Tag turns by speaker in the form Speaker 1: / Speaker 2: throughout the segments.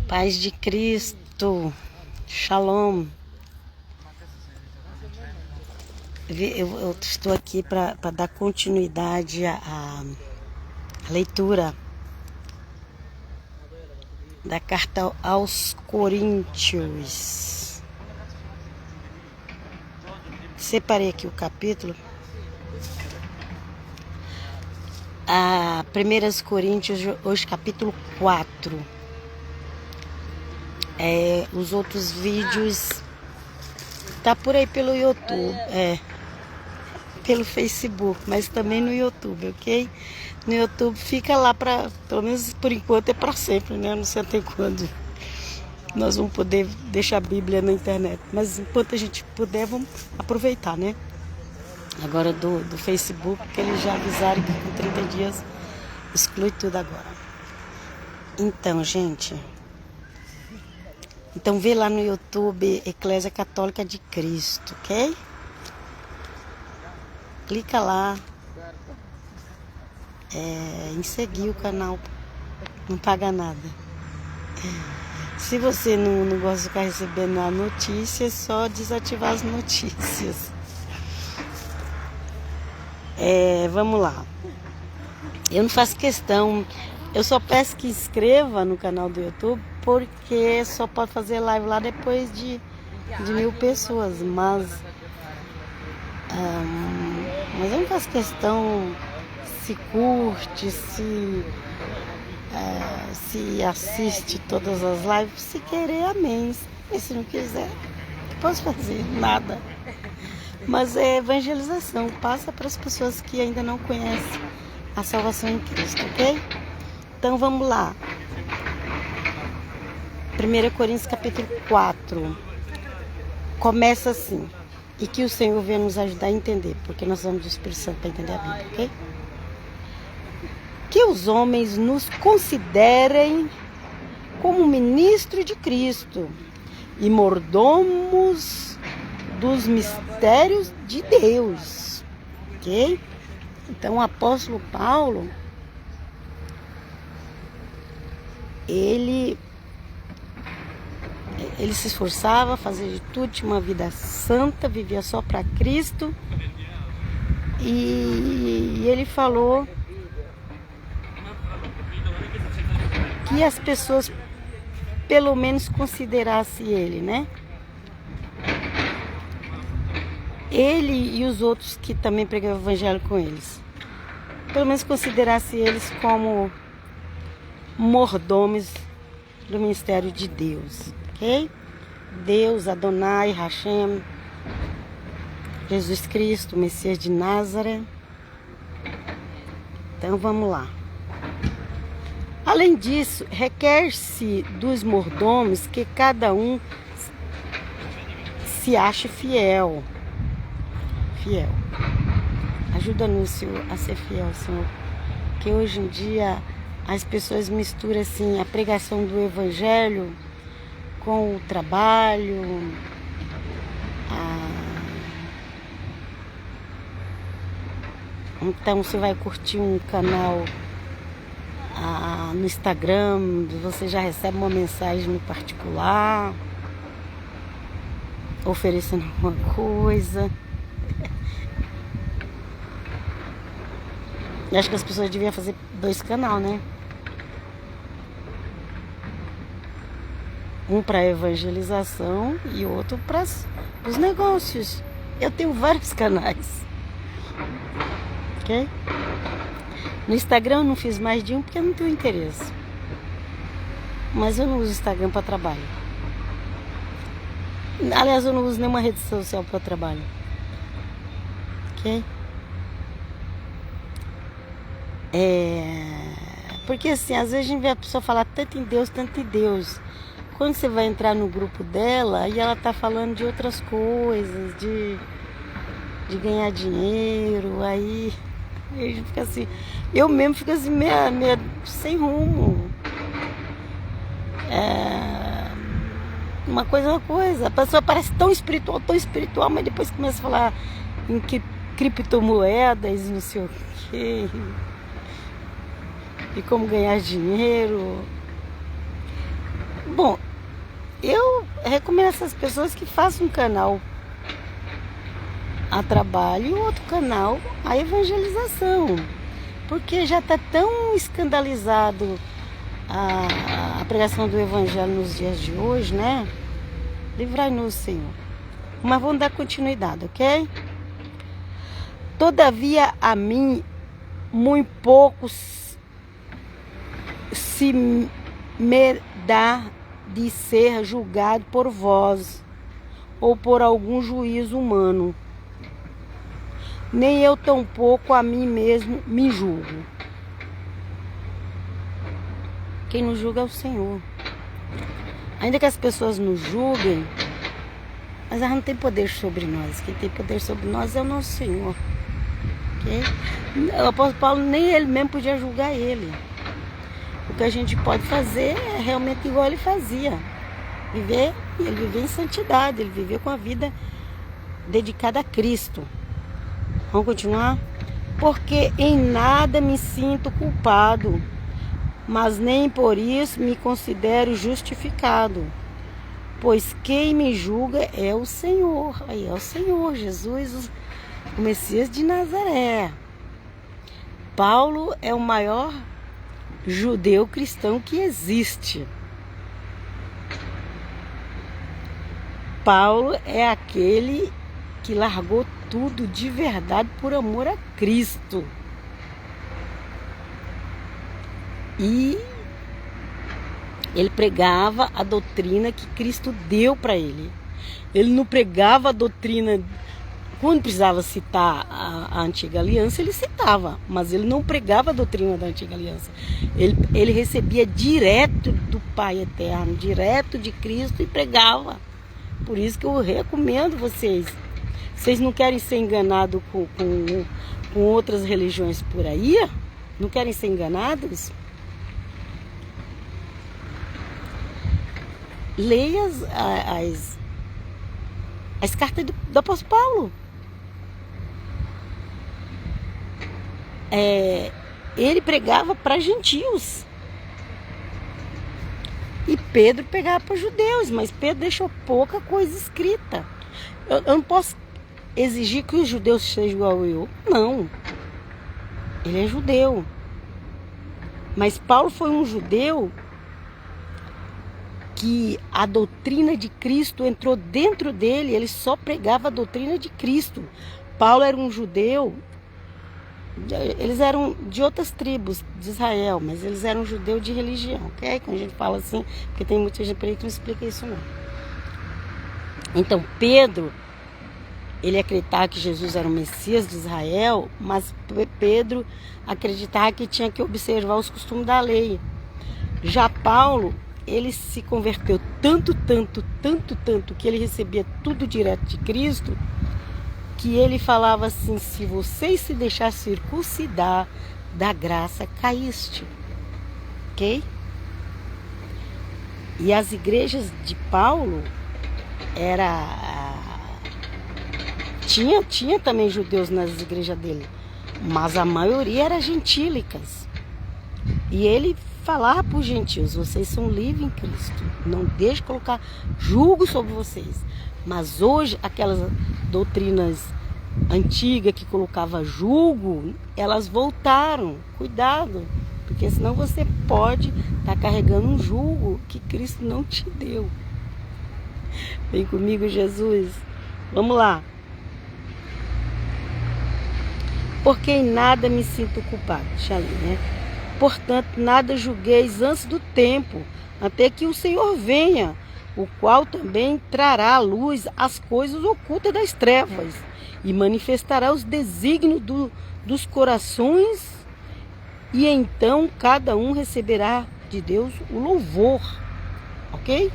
Speaker 1: Paz de Cristo, Shalom. Eu estou aqui para dar continuidade à leitura da carta aos Coríntios. Separei aqui o capítulo. A 1 Coríntios, hoje capítulo 4. Os outros vídeos tá por aí pelo YouTube, pelo Facebook, mas também no YouTube, ok? No YouTube fica lá para, pelo menos por enquanto é para sempre, né? Não sei até quando nós vamos poder deixar a Bíblia na internet, mas enquanto a gente puder, vamos aproveitar, né? Agora do Facebook, que eles já avisaram que com 30 dias exclui tudo agora. Então, gente, vê lá no YouTube Eclésia Católica de Cristo, ok? Clica lá em seguir o canal, não paga nada. Se você não gosta de ficar recebendo a notícia, é só desativar as notícias. Vamos lá. Eu não faço questão, eu só peço que inscreva no canal do YouTube, porque só pode fazer live lá depois de 1000 pessoas, mas eu não faço questão se curte, se assiste todas as lives, se querer, amém, e se não quiser, não posso fazer nada. Mas é evangelização, passa para as pessoas que ainda não conhecem a salvação em Cristo, ok? Então vamos lá. 1 Coríntios capítulo 4. Começa assim. E que o Senhor venha nos ajudar a entender, porque nós vamos do Espírito Santo para entender a Bíblia, ok? Que os homens nos considerem como ministro de Cristo e mordomos dos mistérios de Deus, ok? Então o apóstolo Paulo, ele se esforçava, fazia de tudo, tinha uma vida santa, vivia só para Cristo. E ele falou que as pessoas pelo menos considerassem ele, né? Ele e os outros que também pregavam o evangelho com eles, pelo menos considerassem eles como mordomos do ministério de Deus, ok? Deus, Adonai, Hashem, Jesus Cristo, Messias de Nazaré. Então vamos lá. Além disso, requer-se dos mordomos que cada um se ache fiel. Ajuda-nos, Senhor, a ser fiel, Senhor. Que hoje em dia as pessoas misturam assim a pregação do evangelho com o trabalho, Então você vai curtir um canal no Instagram, você já recebe uma mensagem no particular oferecendo alguma coisa. Eu acho que as pessoas deviam fazer 2 canais, né? Um para evangelização e outro para os negócios. Eu tenho vários canais, ok? No Instagram eu não fiz mais de um porque eu não tenho interesse. Mas eu não uso Instagram para trabalho. Aliás, eu não uso nenhuma rede social para trabalho, ok? Porque assim, às vezes a gente vê a pessoa falar tanto em Deus. Quando você vai entrar no grupo dela, e ela tá falando de outras coisas, de ganhar dinheiro, aí a gente fica assim, eu mesmo fico assim, meio sem rumo. Uma coisa, a pessoa parece tão espiritual, mas depois começa a falar em criptomoedas, não sei o quê, e como ganhar dinheiro. Bom, recomendo a essas pessoas que façam um canal a trabalho e outro canal a evangelização. Porque já está tão escandalizado a pregação do evangelho nos dias de hoje, né? Livrai-nos, Senhor. Mas vamos dar continuidade, ok? Todavia a mim, muito poucos se me dá de ser julgado por vós ou por algum juízo humano. Nem eu tampouco a mim mesmo me julgo. Quem nos julga é o Senhor. Ainda que as pessoas nos julguem, mas elas não têm poder sobre nós. Quem tem poder sobre nós é o nosso Senhor. Okay? O apóstolo Paulo, nem ele mesmo podia julgar ele. O que a gente pode fazer é realmente igual ele fazia. Ele vivia em santidade, ele vivia com a vida dedicada a Cristo. Vamos continuar? Porque em nada me sinto culpado, mas nem por isso me considero justificado. Pois quem me julga é o Senhor. Aí é o Senhor, Jesus, o Messias de Nazaré. Paulo é o maior judeu cristão que existe. Paulo é aquele que largou tudo de verdade por amor a Cristo. E ele pregava a doutrina que Cristo deu para ele. Ele não pregava a doutrina. Quando precisava citar a antiga aliança, ele citava, mas ele não pregava a doutrina da antiga aliança. Ele recebia direto do Pai Eterno, direto de Cristo e pregava. Por isso que eu recomendo vocês. Vocês não querem ser enganados com outras religiões por aí? Não querem ser enganados? Leia as cartas do apóstolo Paulo. Ele pregava para gentios. E Pedro pregava para judeus, mas Pedro deixou pouca coisa escrita. Eu não posso exigir que os judeus sejam igual eu. Não. Ele é judeu. Mas Paulo foi um judeu que a doutrina de Cristo entrou dentro dele. Ele só pregava a doutrina de Cristo. Paulo era um judeu. Eles eram de outras tribos de Israel, mas eles eram judeus de religião, ok? Quando a gente fala assim, porque tem muita gente por aí que não explica isso não. Então Pedro, ele acreditava que Jesus era o Messias de Israel, mas Pedro acreditava que tinha que observar os costumes da lei. Já Paulo, ele se converteu tanto, que ele recebia tudo direto de Cristo, que ele falava assim: se vocês se deixar circuncidar, da graça caíste. Ok? E as igrejas de Paulo tinha também judeus nas igrejas dele, mas a maioria era gentílicas. E ele falava para os gentios: vocês são livres em Cristo, não deixe colocar julgo sobre vocês. Mas hoje aquelas doutrinas antigas que colocava julgo, elas voltaram. Cuidado, porque senão você pode estar carregando um julgo que Cristo não te deu. Vem comigo, Jesus. Vamos lá. Porque em nada me sinto culpado. Já li, né? Portanto, nada julgueis antes do tempo, até que o Senhor venha, o qual também trará à luz as coisas ocultas das trevas e manifestará os desígnios dos corações, e então cada um receberá de Deus o louvor. Ok?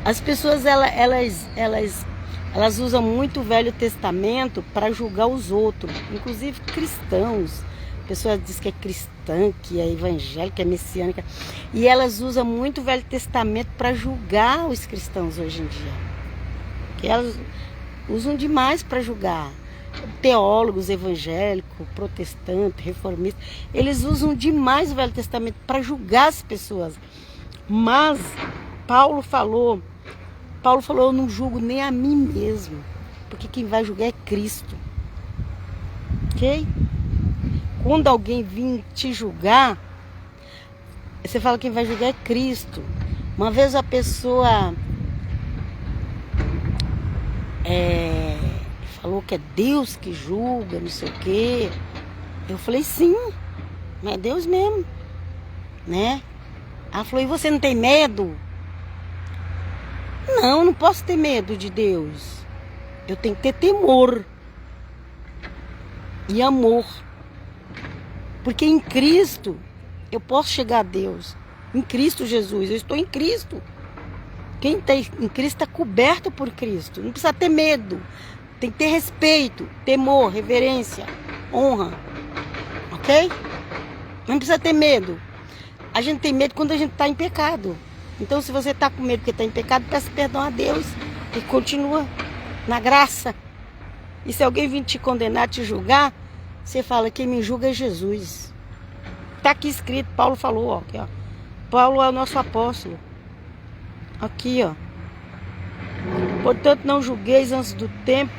Speaker 1: As pessoas elas usam muito o Velho Testamento para julgar os outros, inclusive cristãos. A pessoa diz que é cristã, que é evangélica, que é messiânica, e elas usam muito o Velho Testamento para julgar os cristãos hoje em dia. Que elas usam demais para julgar. Teólogos evangélicos, protestantes, reformistas, eles usam demais o Velho Testamento para julgar as pessoas. Mas Paulo falou, eu não julgo nem a mim mesmo, porque quem vai julgar é Cristo. Ok? Quando alguém vir te julgar, você fala que quem vai julgar é Cristo. Uma vez a pessoa falou que é Deus que julga, não sei o quê. Eu falei, sim, mas é Deus mesmo, né? Ela falou, e você não tem medo? Não, não posso ter medo de Deus. Eu tenho que ter temor e amor. Porque em Cristo eu posso chegar a Deus. Em Cristo Jesus, eu estou em Cristo. Quem está em Cristo está coberto por Cristo. Não precisa ter medo. Tem que ter respeito, temor, reverência, honra. Ok? Não precisa ter medo. A gente tem medo quando a gente está em pecado. Então, se você está com medo porque está em pecado, peça perdão a Deus e continua na graça. E se alguém vir te condenar, te julgar, você fala, quem me julga é Jesus. Está aqui escrito, Paulo falou, ó, aqui, ó. Paulo é o nosso apóstolo. Aqui, ó. Portanto, não julgueis antes do tempo,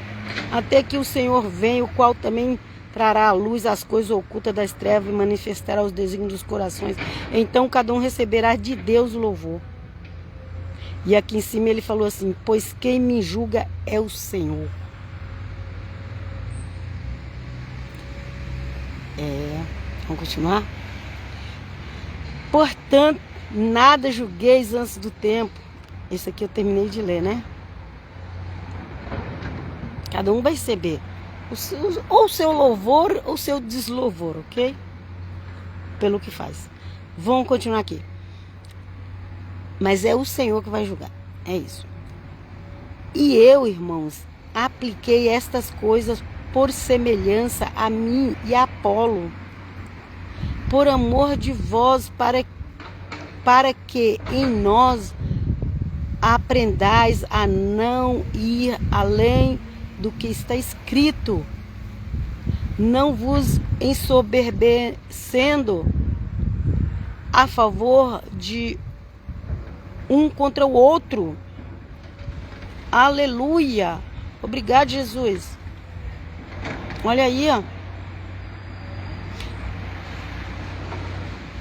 Speaker 1: até que o Senhor venha, o qual também trará à luz as coisas ocultas das trevas e manifestará os desígnios dos corações. Então cada um receberá de Deus o louvor. E aqui em cima ele falou assim, pois quem me julga é o Senhor. Vamos continuar? Portanto, nada julgueis antes do tempo. Esse aqui eu terminei de ler, né? Cada um vai receber ou o seu louvor ou o seu deslouvor, ok? Pelo que faz. Vamos continuar aqui. Mas é o Senhor que vai julgar. É isso. E eu, irmãos, apliquei estas coisas por semelhança a mim e a Apolo, por amor de vós, para que em nós aprendais a não ir além do que está escrito, não vos ensoberbecendo a favor de um contra o outro. Aleluia! Obrigado, Jesus. Olha aí, ó.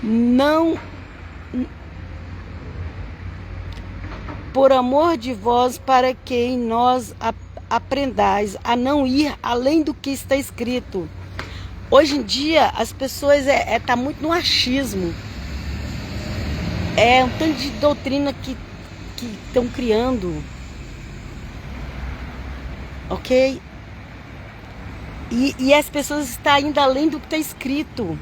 Speaker 1: Não, por amor de vós, para que em nós aprendais a não ir além do que está escrito. Hoje em dia as pessoas tá muito no achismo. É um tanto de doutrina que estão criando, ok? E as pessoas estão indo além do que está escrito.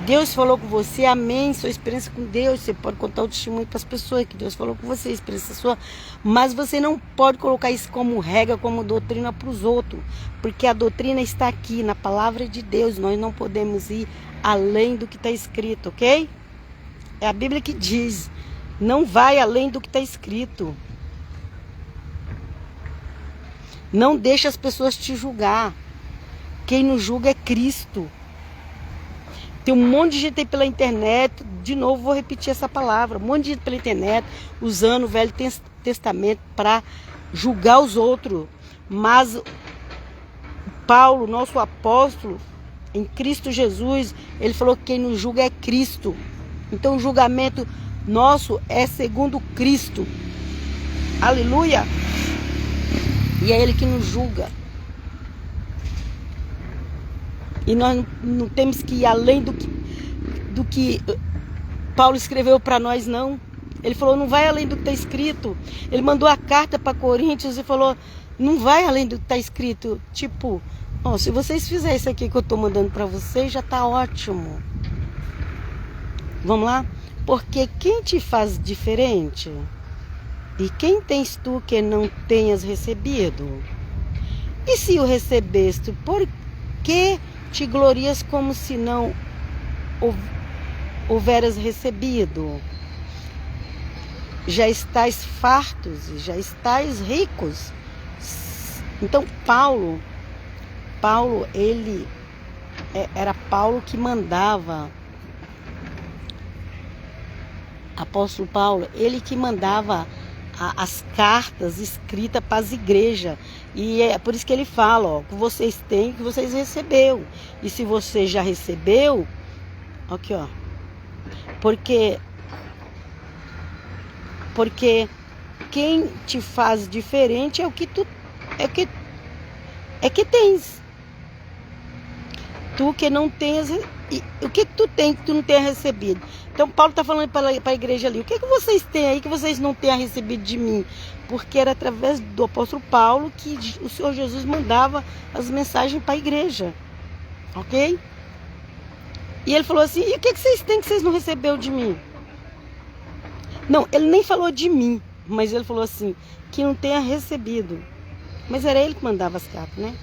Speaker 1: Deus falou com você, amém, sua experiência com Deus, você pode contar o testemunho para as pessoas que Deus falou com você, a experiência sua, mas você não pode colocar isso como regra, como doutrina para os outros, porque a doutrina está aqui na palavra de Deus, nós não podemos ir além do que está escrito, ok? É a Bíblia que diz, não vai além do que está escrito. Não deixe as pessoas te julgar. Quem nos julga é Cristo. Tem um monte de gente aí pela internet, de novo vou repetir essa palavra, um monte de gente pela internet usando o Velho Testamento para julgar os outros. Mas Paulo, nosso apóstolo, em Cristo Jesus, ele falou que quem nos julga é Cristo. Então o julgamento nosso é segundo Cristo. Aleluia! E é Ele que nos julga. E nós não temos que ir além do que Paulo escreveu para nós, não. Ele falou, não vai além do que está escrito. Ele mandou a carta para Coríntios e falou, não vai além do que está escrito. Tipo, ó, se vocês fizerem isso aqui que eu estou mandando para vocês, já está ótimo. Vamos lá? Porque quem te faz diferente? E quem tens tu que não tenhas recebido? E se o recebeste, por que te glorias como se não houveras recebido? Já estáis fartos, já estáis ricos. Então Paulo, ele era Paulo que mandava apóstolo Paulo, ele que mandava as cartas escritas para as igrejas. E é por isso que ele fala, ó, que vocês têm, que vocês recebeu. E se você já recebeu, aqui ó, porque quem te faz diferente é o que tu é que tens. Tu que não tens, o que tu tem que tu não tenha recebido? Então Paulo está falando para a igreja ali, o que vocês têm aí que vocês não tenham recebido de mim? Porque era através do apóstolo Paulo que o Senhor Jesus mandava as mensagens para a igreja, ok? E ele falou assim, e o que vocês têm que vocês não receberam de mim? Não, ele nem falou de mim, mas ele falou assim, que não tenha recebido. Mas era ele que mandava as cartas, né?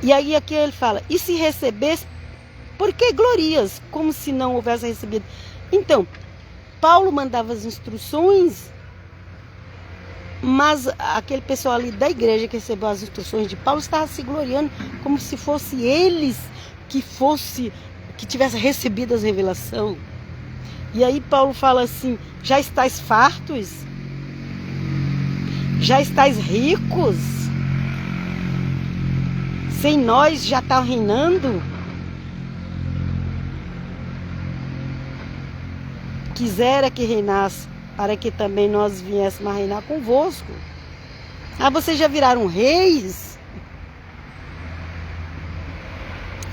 Speaker 1: E aí aqui ele fala, e se recebesse, por que glorias, como se não houvesse recebido? Então, Paulo mandava as instruções, mas aquele pessoal ali da igreja que recebeu as instruções de Paulo estava se gloriando como se fosse eles que tivessem recebido as revelações. E aí Paulo fala assim, já estáis fartos? Já estáis ricos? Sem nós já está reinando? Quisera que reinasse, para que também nós viéssemos a reinar convosco. Ah, vocês já viraram reis?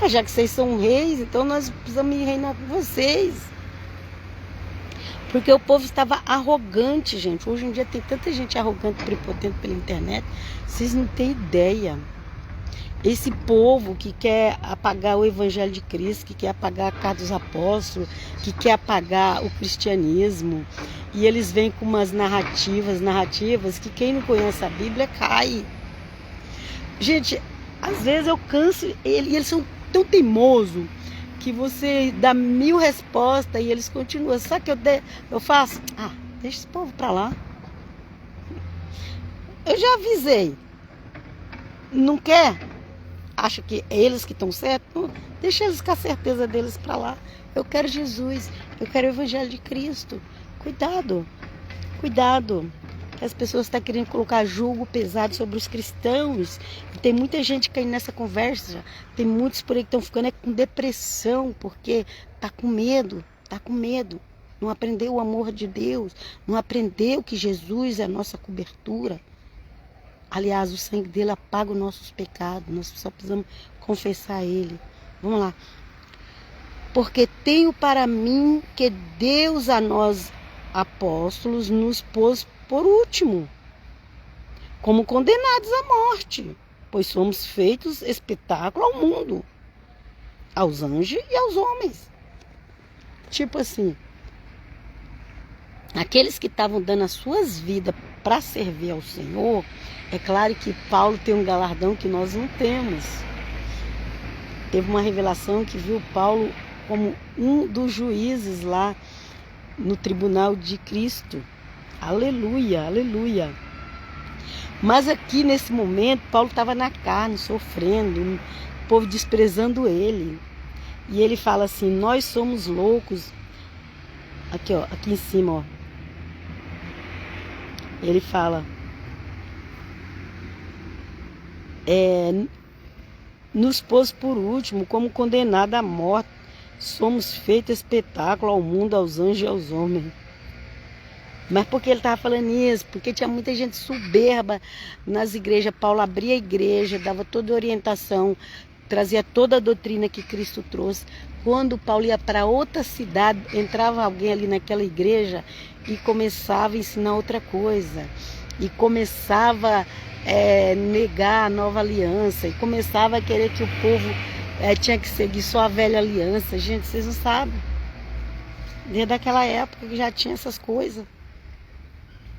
Speaker 1: Ah, já que vocês são reis, então nós precisamos ir reinar com vocês. Porque o povo estava arrogante, gente. Hoje em dia tem tanta gente arrogante, prepotente pela internet. Vocês não têm ideia. Esse povo que quer apagar o evangelho de Cristo, que quer apagar a carta dos apóstolos, que quer apagar o cristianismo. E eles vêm com umas narrativas que quem não conhece a Bíblia cai. Gente, às vezes eu canso, e eles são tão teimosos que você dá 1000 respostas e eles continuam. Sabe o que eu faço? Ah, deixa esse povo pra lá. Eu já avisei. Não quer? Acha que é eles que estão certos? Deixa eles com a certeza deles para lá. Eu quero Jesus, eu quero o evangelho de Cristo. Cuidado, cuidado. As pessoas estão querendo colocar julgo pesado sobre os cristãos. E tem muita gente caindo nessa conversa. Tem muitos por aí que estão ficando com depressão, porque tá com medo, Não aprendeu o amor de Deus, não aprendeu que Jesus é a nossa cobertura. Aliás, o sangue dele apaga os nossos pecados. Nós só precisamos confessar ele. Vamos lá. Porque tenho para mim que Deus a nós, apóstolos, nos pôs por último, como condenados à morte, pois somos feitos espetáculo ao mundo, aos anjos e aos homens. Tipo assim, aqueles que estavam dando as suas vidas para servir ao Senhor, é claro que Paulo tem um galardão que nós não temos. Teve uma revelação que viu Paulo como um dos juízes lá no tribunal de Cristo. Aleluia, aleluia. Mas aqui nesse momento, Paulo estava na carne, sofrendo, o povo desprezando ele. E ele fala assim, nós somos loucos. Aqui, ó, aqui em cima, ó. Ele fala, nos pôs por último, como condenado à morte. Somos feitos espetáculo ao mundo, aos anjos e aos homens. Mas por que ele estava falando isso? Porque tinha muita gente soberba nas igrejas. Paulo abria a igreja, dava toda a orientação, trazia toda a doutrina que Cristo trouxe. Quando Paulo ia para outra cidade, entrava alguém ali naquela igreja e começava a ensinar outra coisa. E começava a negar a nova aliança. E começava a querer que o povo tinha que seguir só a velha aliança. Gente, vocês não sabem. Desde aquela época que já tinha essas coisas.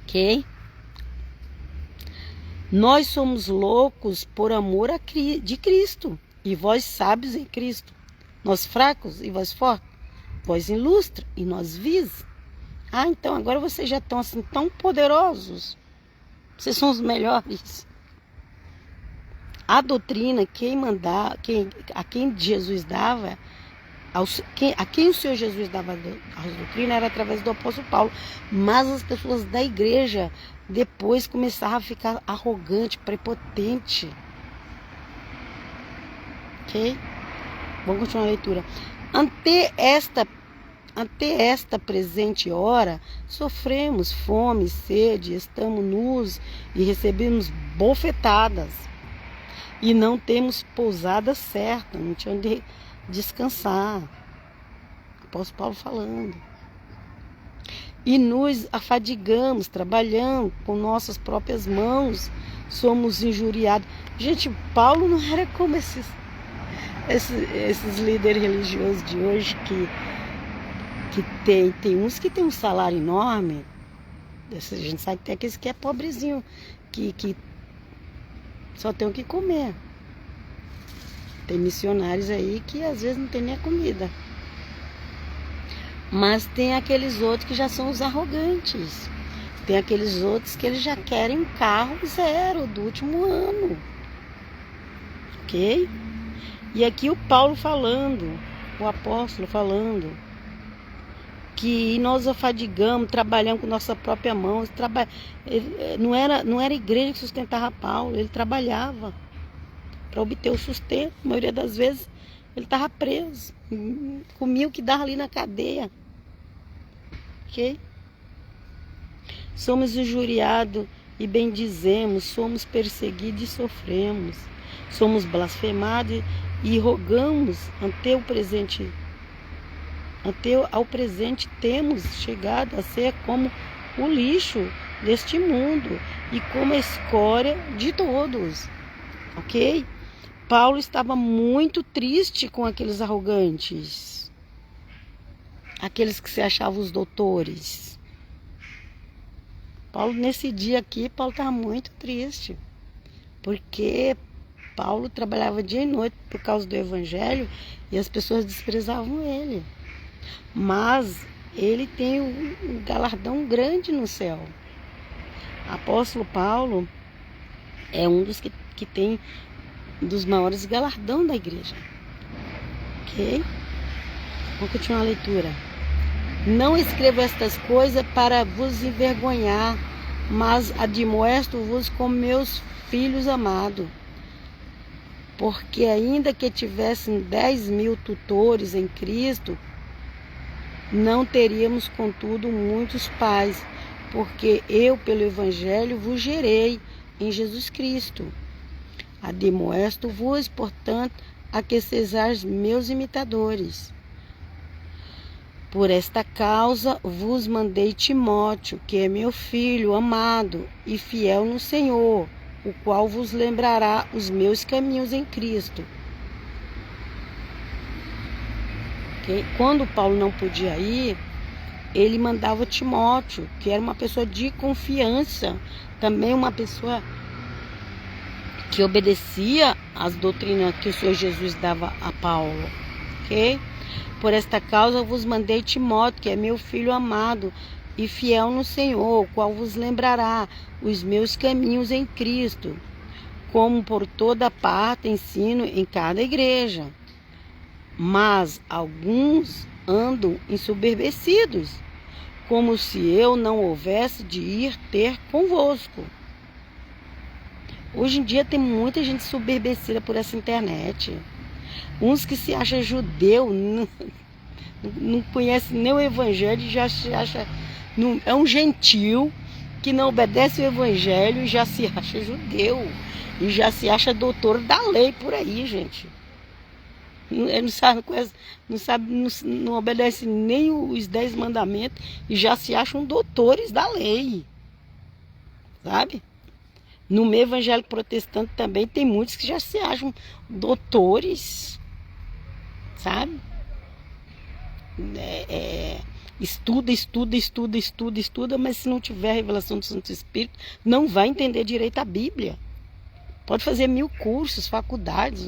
Speaker 1: Ok? Nós somos loucos por amor de Cristo. E vós sábios em Cristo. Nós fracos e vós fortes. Vós ilustres e nós vis. Ah, então agora vocês já estão assim tão poderosos. Vocês são os melhores. A doutrina, a quem Jesus dava, a quem o Senhor Jesus dava a doutrina era através do apóstolo Paulo. Mas as pessoas da igreja depois começaram a ficar arrogante, prepotente. Ok? Vamos continuar a leitura. Ante esta presente hora, sofremos fome, sede, estamos nus e recebemos bofetadas. E não temos pousada certa, não tinha onde descansar. Apóstolo Paulo falando. E nos afadigamos, trabalhando com nossas próprias mãos, somos injuriados. Gente, Paulo não era como esses líderes religiosos de hoje que tem uns que tem um salário enorme. A gente sabe que tem aqueles que é pobrezinho, que só tem o que comer. Tem missionários aí que às vezes não tem nem a comida. Mas tem aqueles outros que já são os arrogantes. Tem aqueles outros que eles já querem um carro zero do último ano. Ok? E aqui o Paulo falando, o apóstolo falando, que nós afadigamos, trabalhamos com nossa própria mão. Não era a igreja que sustentava Paulo, ele trabalhava para obter o sustento. A maioria das vezes ele estava preso, comia o que dava ali na cadeia. Ok? Somos injuriados e bendizemos, somos perseguidos e sofremos, somos blasfemados e rogamos ao presente temos chegado a ser como o lixo deste mundo e como a escória de todos. Ok? Paulo estava muito triste com aqueles arrogantes, aqueles que se achavam os doutores. Paulo, nesse dia aqui, Paulo estava muito triste, porque Paulo trabalhava dia e noite por causa do evangelho e as pessoas desprezavam ele. Mas ele tem um galardão grande no céu. Apóstolo Paulo é um dos que tem um dos maiores galardões da igreja. Ok? Vamos continuar a leitura. Não escrevo estas coisas para vos envergonhar, mas admoesto-vos como meus filhos amados. Porque ainda que tivessem 10.000 tutores em Cristo, não teríamos, contudo, muitos pais, porque eu, pelo Evangelho, vos gerei em Jesus Cristo. Admoesto-vos, portanto, a que sejais meus imitadores. Por esta causa vos mandei Timóteo, que é meu filho amado e fiel no Senhor, o qual vos lembrará os meus caminhos em Cristo. Okay? Quando Paulo não podia ir, ele mandava Timóteo, que era uma pessoa de confiança, também uma pessoa que obedecia às doutrinas que o Senhor Jesus dava a Paulo. Ok? Por esta causa vos mandei Timóteo, que é meu filho amado e fiel no Senhor, o qual vos lembrará os meus caminhos em Cristo, como por toda parte ensino em cada igreja. Mas alguns andam ensoberbecidos, como se eu não houvesse de ir ter convosco. Hoje em dia tem muita gente soberbecida por essa internet. Uns que se acham judeu, não conhece nem o evangelho, já se acha, é um gentil que não obedece o evangelho e já se acha judeu. E já se acha doutor da lei por aí, gente. Ele não obedece nem os 10 mandamentos e já se acham doutores da lei. Sabe? No meio evangélico protestante também tem muitos que já se acham doutores, sabe? Estuda, mas se não tiver a revelação do Santo Espírito, não vai entender direito a Bíblia. Pode fazer 1000 cursos, faculdades,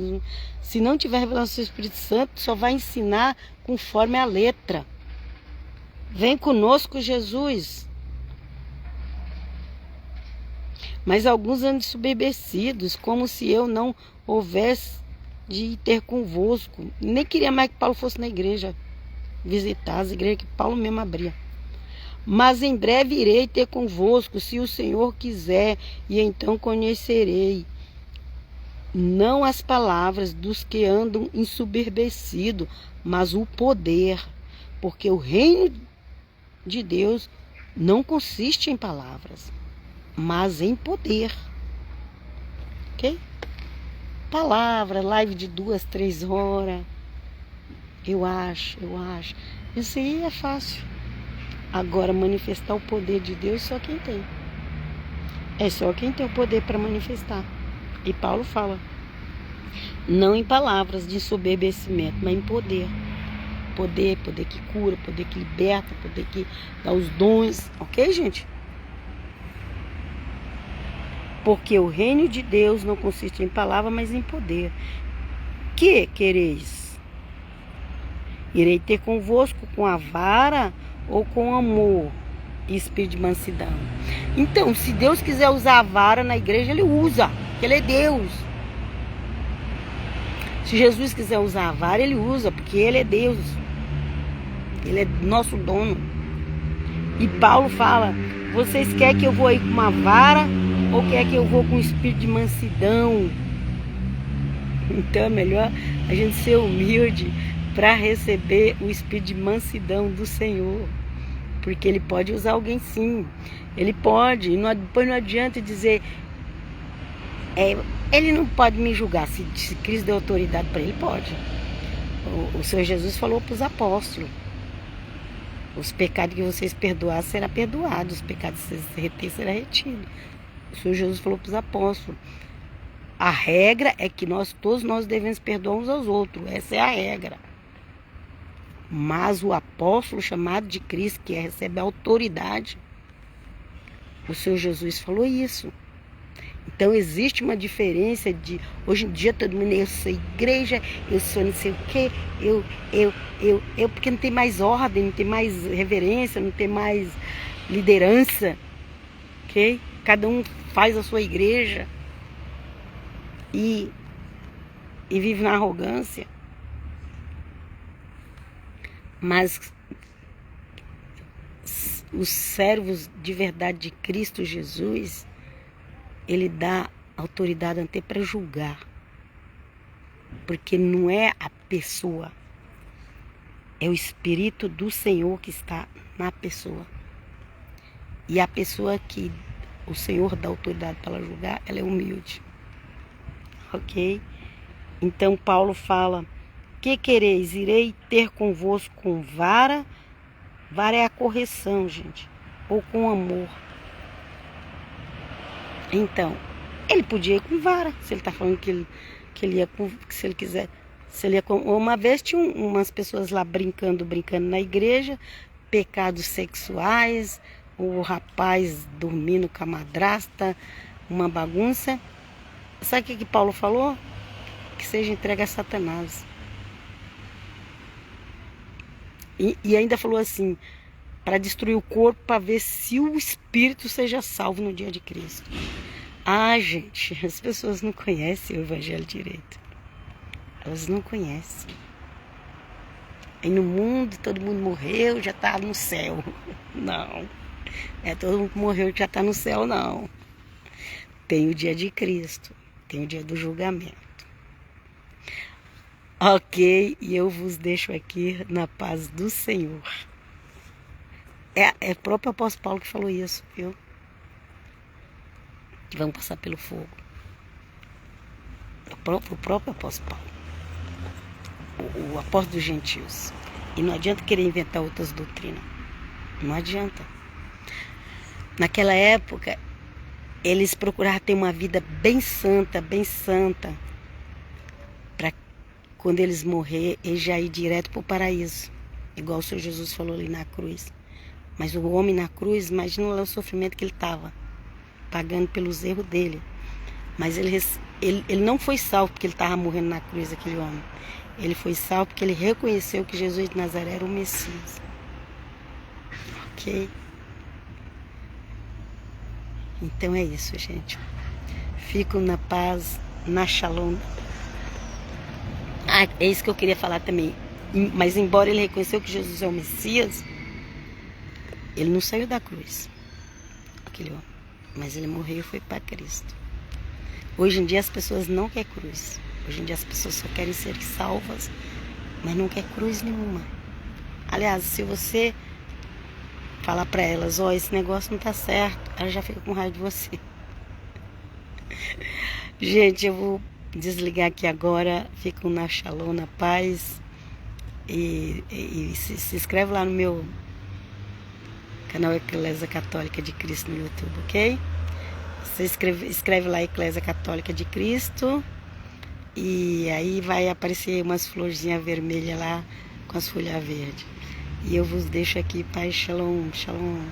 Speaker 1: se não tiver a revelação do Espírito Santo, só vai ensinar conforme a letra. Vem conosco, Jesus. Mas alguns andam soberbecidos, como se eu não houvesse de ir ter convosco. Nem queria mais que Paulo fosse na igreja, visitar as igrejas que Paulo mesmo abria. Mas em breve irei ter convosco, se o Senhor quiser, e então conhecerei não as palavras dos que andam ensoberbecidos, mas o poder, porque o reino de Deus não consiste em palavras, mas em poder. Ok? Palavra, live de 2, 3 horas. Eu acho. Isso aí é fácil. Agora, manifestar o poder de Deus, só quem tem. É só quem tem o poder para manifestar. E Paulo fala, não em palavras de ensoberbecimento, mas em poder. Poder que cura, poder que liberta, poder que dá os dons. Ok, gente? Porque o reino de Deus não consiste em palavra, mas em poder. Que quereis? Irei ter convosco com a vara ou com amor e espírito de mansidão. Então, se Deus quiser usar a vara na igreja, Ele usa, porque Ele é Deus. Se Jesus quiser usar a vara, Ele usa, porque Ele é Deus. Ele é nosso dono. E Paulo fala, vocês querem que eu vou aí com uma vara ou quer que eu vou com espírito de mansidão? Então é melhor a gente ser humilde para receber o espírito de mansidão do Senhor. Porque Ele pode usar alguém sim. Ele pode. E depois não adianta dizer, Ele não pode me julgar. Se Cristo deu autoridade para Ele, pode. O Senhor Jesus falou para os apóstolos, os pecados que vocês perdoar serão perdoados, os pecados que vocês reter serão retidos. O Senhor Jesus falou para os apóstolos. A regra é que todos nós devemos perdoar uns aos outros. Essa é a regra. Mas o apóstolo chamado de Cristo, que recebe a autoridade, o Senhor Jesus falou isso. Então existe uma diferença de, hoje em dia todo mundo, eu sou igreja, eu sou não sei o quê, porque não tem mais ordem, não tem mais reverência, não tem mais liderança, ok? Cada um faz a sua igreja e vive na arrogância. Mas os servos de verdade de Cristo Jesus, Ele dá autoridade até para julgar. Porque não é a pessoa, é o Espírito do Senhor que está na pessoa. E a pessoa que o Senhor dá autoridade para julgar, ela é humilde. Ok? Então Paulo fala, que quereis? Irei ter convosco com vara. Vara é a correção, gente. Ou com amor. Então, ele podia ir com vara. Se ele está falando que ele ia com... Se ele quiser... Se ele ia com, uma vez tinha umas pessoas lá brincando na igreja. Pecados sexuais. O rapaz dormindo com a madrasta. Uma bagunça. Sabe o que Paulo falou? Que seja entregue a Satanás. E ainda falou assim, para destruir o corpo, para ver se o espírito seja salvo no dia de Cristo. Ah, gente, as pessoas não conhecem o evangelho direito. Elas não conhecem. Aí no mundo, todo mundo morreu, já está no céu. Não. Todo mundo que morreu já está no céu, não. Tem o dia de Cristo. Tem o dia do julgamento. Ok, e eu vos deixo aqui na paz do Senhor. É o próprio apóstolo Paulo que falou isso, viu? Que vamos passar pelo fogo. O próprio apóstolo Paulo. O apóstolo dos gentios. E não adianta querer inventar outras doutrinas. Não adianta. Naquela época, eles procuravam ter uma vida bem santa, para quando eles morrer, eles já ir direto para o paraíso. Igual o Senhor Jesus falou ali na cruz. Mas o homem na cruz, imagina lá o sofrimento que ele estava, pagando pelos erros dele. Mas ele não foi salvo porque ele estava morrendo na cruz, aquele homem. Ele foi salvo porque ele reconheceu que Jesus de Nazaré era o Messias. Ok? Então é isso, gente. Fico na paz, na shalom Ah, é isso que eu queria falar também. Mas embora ele reconheceu que Jesus é o Messias, ele não saiu da cruz, aquele homem. Mas ele morreu e foi para Cristo. Hoje em dia as pessoas não querem cruz. Hoje em dia as pessoas só querem ser salvas, mas não quer cruz nenhuma. Aliás, se você falar para elas, ó, esse negócio não tá certo, ela já fica com raiva de você. Gente, eu vou desligar aqui agora. Fico na Shalom, na paz. E se inscreve lá no meu canal Eclésia Católica de Cristo no YouTube, ok? Você escreve lá Eclésia Católica de Cristo. E aí vai aparecer umas florzinhas vermelhas lá com as folhas verdes. E eu vos deixo aqui, Pai, Shalom, Shalom.